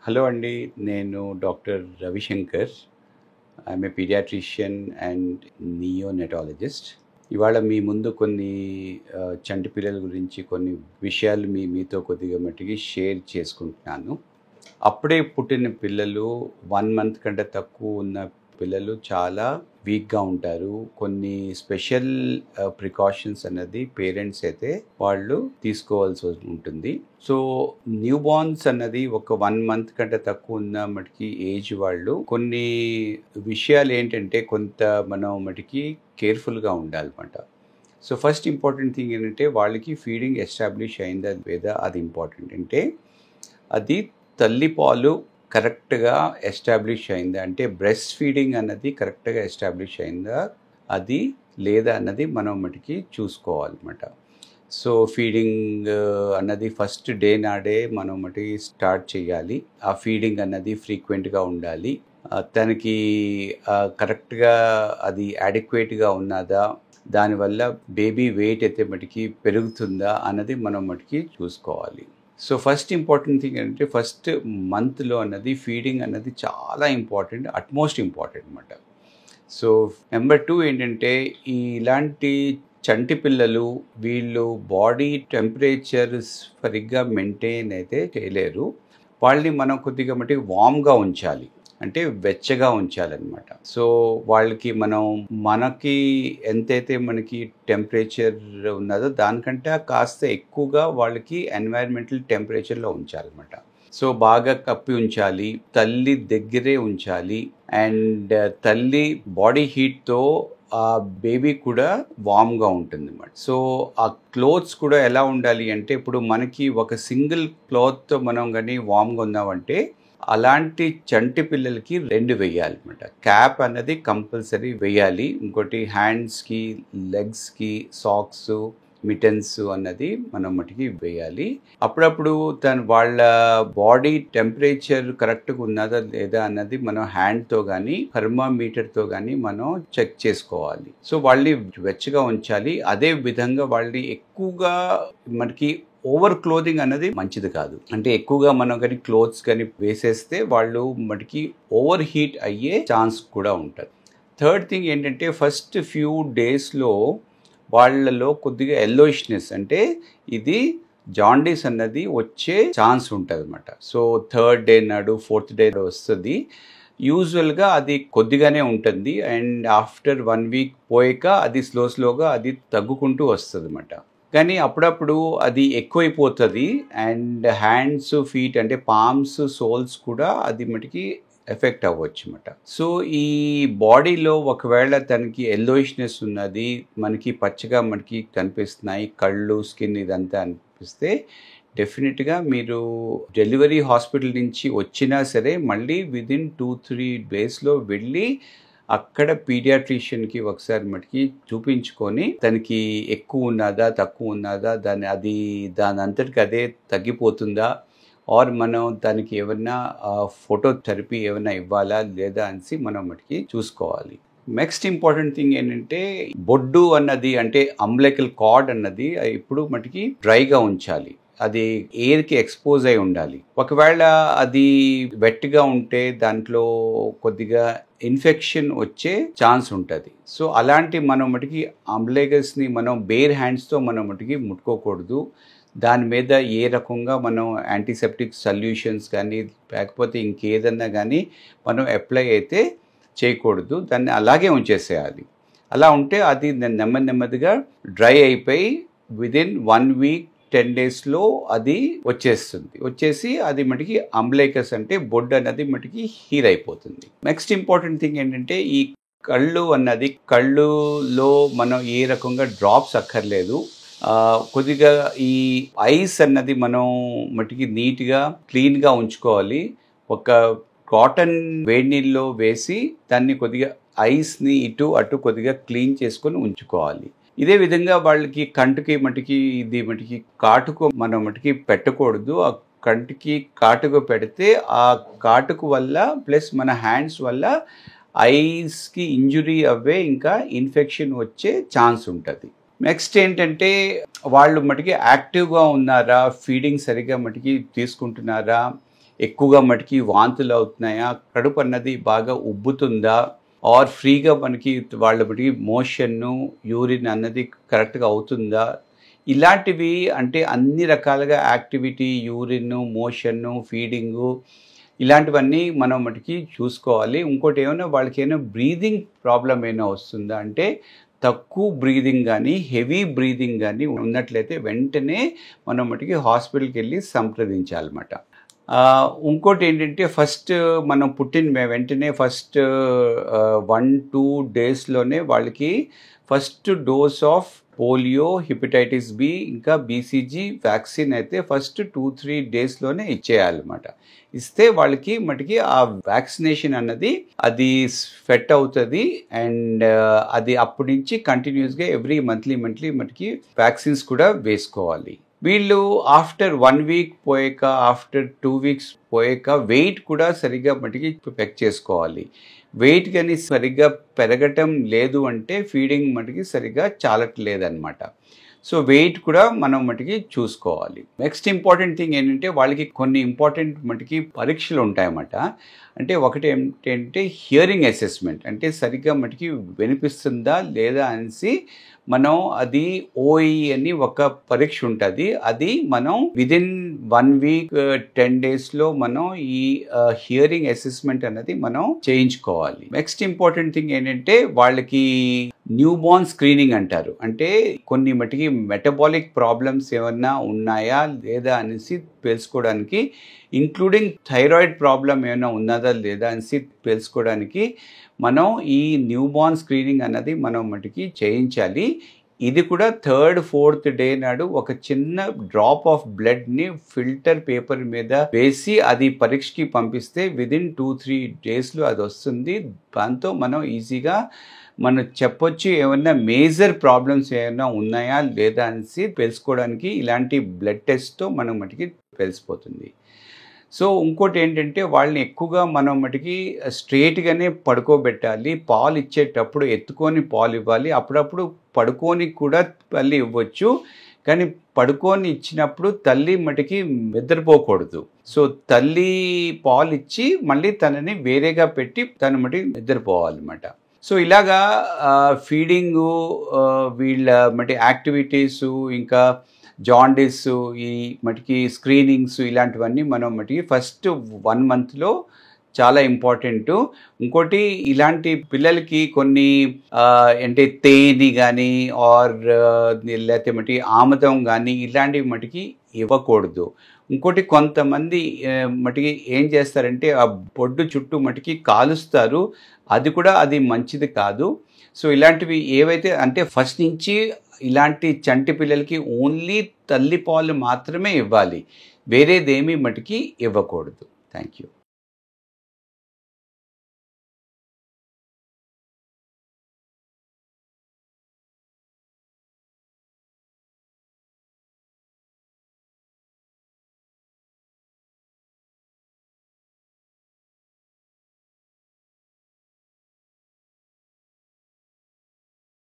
Hello అండి. నేను doctor Ravishankar. I'm a paediatrician and neonatologist. ఇవాళ మీ ముందు కొన్ని చంటి పిల్లల గురించి కొన్ని విషయాలు మీతో కొద్దిగా మట్టికి షేర్ చేసుకుంటున్నాను. అప్పుడే పుట్టిన పిల్లలు 1 మంత్ కంటే తక్కువ ఉన్న పిల్లలు చాలా వీక్గా ఉంటారు. కొన్ని స్పెషల్ ప్రికాషన్స్ అన్నది పేరెంట్స్ అయితే వాళ్ళు తీసుకోవాల్సి ఉంటుంది. సో న్యూ బార్న్స్ అన్నది ఒక 1 మంత్ కంటే తక్కువ ఉన్న మటుకి ఏజ్ వాళ్ళు కొన్ని విషయాలు ఏంటంటే కొంత మనం మటుకి కేర్ఫుల్గా ఉండాలన్నమాట. సో ఫస్ట్ ఇంపార్టెంట్ థింగ్ ఏంటంటే వాళ్ళకి ఫీడింగ్ ఎస్టాబ్లిష్ అయిందా లేదా అది ఇంపార్టెంట్. అంటే అది తల్లిపాలు కరెక్ట్గా ఎస్టాబ్లిష్ అయిందా, అంటే బ్రెస్ట్ ఫీడింగ్ అన్నది కరెక్ట్గా ఎస్టాబ్లిష్ అయిందా అది లేదా అన్నది మనం మటుకి చూసుకోవాలన్నమాట. సో ఫీడింగ్ అన్నది ఫస్ట్ డే నాడే మనం మటుకి స్టార్ట్ చేయాలి. ఆ ఫీడింగ్ అన్నది ఫ్రీక్వెంట్గా ఉండాలి. తనకి కరెక్ట్గా అది అడిక్వేట్గా ఉన్నదా, దానివల్ల బేబీ వెయిట్ అయితే మటుకి పెరుగుతుందా అన్నది మనం మటుకి చూసుకోవాలి. సో ఫస్ట్ ఇంపార్టెంట్ థింగ్ ఏంటంటే ఫస్ట్ మంత్లో అన్నది ఫీడింగ్ అన్నది చాలా ఇంపార్టెంట్, అట్మోస్ట్ ఇంపార్టెంట్ అనమాట. సో నెంబర్ 2 ఏంటంటే ఇలాంటి చంటి పిల్లలు వీళ్ళు బాడీ టెంపరేచర్ సరిగ్గా మెయింటైన్ అయితే చేయలేరు. వాళ్ళని మనం కొద్దిగా మట్టి వామ్గా ఉంచాలి, అంటే వెచ్చగా ఉంచాలన్నమాట. సో వాళ్ళకి మనకి ఎంతైతే మనకి టెంపరేచర్ ఉన్నదో దానికంటే కాస్త ఎక్కువగా వాళ్ళకి ఎన్వైరన్మెంటల్ టెంపరేచర్లో ఉంచాలన్నమాట. సో బాగా కప్పి ఉంచాలి, తల్లి దగ్గరే ఉంచాలి, అండ్ తల్లి బాడీ హీట్తో ఆ బేబీ కూడా వామ్గా ఉంటుంది అన్నమాట. సో ఆ క్లోత్స్ కూడా ఎలా ఉండాలి అంటే ఇప్పుడు మనకి ఒక సింగిల్ క్లాత్తో మనం కానీ వామ్గా ఉన్నామంటే అలాంటి చంటి పిల్లలకి 2 వేయాలి అనమాట. క్యాప్ అన్నది కంపల్సరీ వేయాలి. ఇంకోటి హ్యాండ్స్కి, లెగ్స్కి సాక్స్, మిటన్స్ అన్నది మనం మటుకి వేయాలి. అప్పుడప్పుడు వాళ్ళ బాడీ టెంపరేచర్ కరెక్ట్గా ఉన్నదా లేదా అన్నది మనం హ్యాండ్తో కానీ థర్మామీటర్తో కానీ మనం చెక్ చేసుకోవాలి. సో వాళ్ళని వెచ్చగా ఉంచాలి. అదే విధంగా వాళ్ళని ఎక్కువగా మనకి ఓవర్ క్లోదింగ్ అనేది మంచిది కాదు. అంటే ఎక్కువగా మనం కానీ క్లోత్స్ కానీ వేసేస్తే వాళ్ళు మనకి ఓవర్ హీట్ అయ్యే ఛాన్స్ కూడా ఉంటుంది. థర్డ్ థింగ్ ఏంటంటే ఫస్ట్ ఫ్యూ డేస్లో వాళ్ళలో కొద్దిగా ఎల్లోయిష్నెస్, అంటే ఇది జాండీస్ అన్నది వచ్చే ఛాన్స్ ఉంటుంది అన్నమాట. సో 3rd డే నాడు 4th డే వస్తుంది. యూజువల్గా అది కొద్దిగానే ఉంటుంది అండ్ ఆఫ్టర్ 1 వీక్ పోయాక అది స్లోగా అది తగ్గుకుంటూ వస్తుంది అన్నమాట. కానీ అప్పుడప్పుడు అది ఎక్కువైపోతుంది అండ్ హ్యాండ్స్, ఫీట్ అంటే పామ్స్, సోల్స్ కూడా అది మటుకి ఎఫెక్ట్ అవ్వచ్చు అన్నమాట. సో ఈ బాడీలో ఒకవేళ తనకి ఎల్లోయిష్నెస్ ఉన్నది, మనకి పచ్చగా మనకి కనిపిస్తున్నాయి, కళ్ళు, స్కిన్ ఇదంతా అనిపిస్తే డెఫినెట్గా మీరు డెలివరీ హాస్పిటల్ నుంచి వచ్చినా సరే మళ్ళీ విదిన్ 2-3 డేస్లో వెళ్ళి అక్కడ పీడియాట్రిషియన్కి ఒకసారి మటుకి చూపించుకొని తనకి ఎక్కువ ఉన్నదా తక్కువ ఉన్నదా, దాని అంతటికి అదే తగ్గిపోతుందా, ఆర్ మనం దానికి ఏమన్నా ఫోటోథెరపీ ఏమైనా ఇవ్వాలా లేదా అనేసి మనం మటుకి చూసుకోవాలి. నెక్స్ట్ ఇంపార్టెంట్ థింగ్ ఏంటంటే బొడ్డు అన్నది, అంటే అంబ్లికల్ కార్డ్ అన్నది ఇప్పుడు మటుకి డ్రైగా ఉంచాలి. అది ఎయిర్కి ఎక్స్పోజ్ అయి ఉండాలి. ఒకవేళ అది వెట్గా ఉంటే దాంట్లో కొద్దిగా ఇన్ఫెక్షన్ వచ్చే ఛాన్స్ ఉంటుంది. సో అలాంటి మనం మటుకి అంబ్లికస్ని మనం బేర్ హ్యాండ్స్తో మనం మటుకి ముట్టుకోకూడదు. దాని మీద ఏ రకంగా మనం యాంటీసెప్టిక్ సొల్యూషన్స్ కానీ లేకపోతే ఇంకేదన్నా కానీ మనం అప్లై అయితే చేయకూడదు. దాన్ని అలాగే ఉంచేసేయాలి. అలా ఉంటే అది నెమ్మదిగా డ్రై అయిపోయి విదిన్ 1 వీక్ 10 డేస్లో అది వచ్చేసి అది మటుకి అంబ్లికస్ అంటే బొడ్డు అన్నది మటుకి హీల్ అయిపోతుంది. నెక్స్ట్ ఇంపార్టెంట్ థింగ్ ఏంటంటే ఈ కళ్ళులో మనం ఏ రకంగా డ్రాప్స్ అక్కర్లేదు. కొద్దిగా ఈ ఐస్ అన్నది మనం మటుకి నీట్గా క్లీన్గా ఉంచుకోవాలి. ఒక కాటన్ వేడి నీళ్ళలో వేసి దాన్ని కొద్దిగా ఐస్ని ఇటు అటు కొద్దిగా క్లీన్ చేసుకొని ఉంచుకోవాలి. ఇదే విధంగా వాళ్ళకి కంటికి మటుకి కాటుకు మనం మటుకి పెట్టకూడదు. ఆ కంటికి కాటుకు పెడితే ఆ కాటుకు వల్ల ప్లస్ మన హ్యాండ్స్ వల్ల ఐస్కి ఇంజురీ అవ్వే ఇంకా ఇన్ఫెక్షన్ వచ్చే ఛాన్స్ ఉంటుంది. నెక్స్ట్ ఏంటంటే వాళ్ళు మటుకి యాక్టివ్గా ఉన్నారా, ఫీడింగ్ సరిగ్గా మటుకి తీసుకుంటున్నారా, ఎక్కువగా మటుకి వాంతులు అవుతున్నాయా, కడుపు అన్నది బాగా ఉబ్బుతుందా, ఆర్ ఫ్రీగా మనకి వాళ్ళ బట్టి మోషన్ను యూరిన్ అన్నది కరెక్ట్గా అవుతుందా, ఇలాంటివి అంటే అన్ని రకాలుగా యాక్టివిటీ, యూరిన్, మోషన్ను, ఫీడింగు ఇలాంటివన్నీ మనం మటుకి చూసుకోవాలి. ఇంకోటి ఏమైనా వాళ్ళకి ఏమైనా బ్రీదింగ్ ప్రాబ్లం ఏమైనా వస్తుందా అంటే తక్కువ బ్రీదింగ్ కానీ హెవీ బ్రీదింగ్ కానీ ఉన్నట్లయితే వెంటనే మనం మటుకి హాస్పిటల్కి వెళ్ళి సంప్రదించాలన్నమాట. ఇంకోటి ఏంటంటే ఫస్ట్ మనం వెంటనే ఫస్ట్ 1-2 డేస్లోనే వాళ్ళకి first dose of polio, hepatitis B ఇంకా బీసీజీ వ్యాక్సిన్ అయితే ఫస్ట్ 2-3 డేస్లోనే ఇచ్చేయాలన్నమాట. ఇస్తే వాళ్ళకి మటుకి ఆ వ్యాక్సినేషన్ అన్నది అది స్వెట్ అవుతుంది అండ్ అది అప్పటి నుంచి కంటిన్యూస్గా ఎవ్రీ మంత్లీ మటుకి వ్యాక్సిన్స్ కూడా వేసుకోవాలి. వీళ్ళు ఆఫ్టర్ 1 వీక్ పోయాక, ఆఫ్టర్ 2 వీక్స్ పోయాక వెయిట్ కూడా సరిగ్గా మటుకి చెక్ చేసుకోవాలి. వెయిట్ కానీ సరిగ్గా పెరగటం లేదు అంటే ఫీడింగ్ మటుకి సరిగ్గా చాలట్లేదన్నమాట. సో వెయిట్ కూడా మనం మటుకి చూసుకోవాలి. నెక్స్ట్ ఇంపార్టెంట్ థింగ్ ఏంటంటే వాళ్ళకి కొన్ని ఇంపార్టెంట్ మటుకి పరీక్షలు ఉంటాయన్నమాట. అంటే ఒకటి ఏంటంటే హియరింగ్ అసెస్మెంట్, అంటే సరిగ్గా మటుకి వినిపిస్తుందా లేదా అనేసి మనం అది ఓఈ అని ఒక పరీక్ష ఉంటుంది. అది మనం విదిన్ 1 వీక్ 10 డేస్లో మనం ఈ హియరింగ్ అసెస్మెంట్ అనేది మనం చేయించుకోవాలి. నెక్స్ట్ ఇంపార్టెంట్ థింగ్ ఏంటంటే వాళ్ళకి న్యూ బోర్న్ స్క్రీనింగ్ అంటారు. అంటే కొన్ని మటుకి మెటబాలిక్ ప్రాబ్లమ్స్ ఏమన్నా ఉన్నాయా లేదా అనేసి తెలుసుకోవడానికి, ఇంక్లూడింగ్ థైరాయిడ్ ప్రాబ్లం ఏమైనా ఉన్నదా లేదా అనేసి తెలుసుకోవడానికి మనం ఈ న్యూ బోర్న్ స్క్రీనింగ్ అన్నది మనం మటుకి చేయించాలి. ఇది కూడా 3rd, 4th డే నాడు ఒక చిన్న డ్రాప్ ఆఫ్ బ్లడ్ని ఫిల్టర్ పేపర్ మీద వేసి అది పరీక్షకి పంపిస్తే విదిన్ 2-3 డేస్లో అది వస్తుంది. దాంతో మనం ఈజీగా మనం చెప్పొచ్చు ఏమన్నా మేజర్ ప్రాబ్లమ్స్ ఏమైనా ఉన్నాయా లేదా అనేసి తెలుసుకోవడానికి ఇలాంటి బ్లడ్ టెస్ట్తో మనం మటుకి తెలిసిపోతుంది. సో ఇంకోటి ఏంటంటే వాళ్ళని ఎక్కువగా మనం మటుకి స్ట్రేట్గానే పడుకోబెట్టాలి. పాలు ఇచ్చేటప్పుడు ఎత్తుకొని పాలు ఇవ్వాలి. అప్పుడప్పుడు పడుకొని కూడా తల్లి ఇవ్వచ్చు, కానీ పడుకొని ఇచ్చినప్పుడు తల్లి మటుకి నిద్రపోకూడదు. సో తల్లి పాలు ఇచ్చి మళ్ళీ తనని వేరేగా పెట్టి తను మటుకి నిద్రపోవాలన్నమాట. సో ఇలాగా ఫీడింగు, వీళ్ళ మటుకి యాక్టివిటీసు, ఇంకా జాండీస్, ఈ మటుకి స్క్రీనింగ్స్ ఇలాంటివన్నీ మనం మటుకి ఫస్ట్ 1 మంత్లో చాలా ఇంపార్టెంట్. ఇంకోటి ఇలాంటి పిల్లలకి కొన్ని అంటే తేనె కానీ ఆర్ లేకపోతే మటుకి ఆముదం కానీ ఇలాంటివి మటుకి ఇవ్వకూడదు. ఇంకోటి కొంతమంది మటుకి ఏం చేస్తారంటే ఆ బొడ్డు చుట్టూ మటుకి కాలుస్తారు, అది మంచిది కాదు. సో ఇలాంటివి ఏవైతే అంటే ఫస్ట్ నుంచి ఇలాంటి చంటి పిల్లలకి ఓన్లీ తల్లి పాలు మాత్రమే ఇవ్వాలి, వేరేదేమీ మటుకి ఇవ్వకూడదు. Thank you.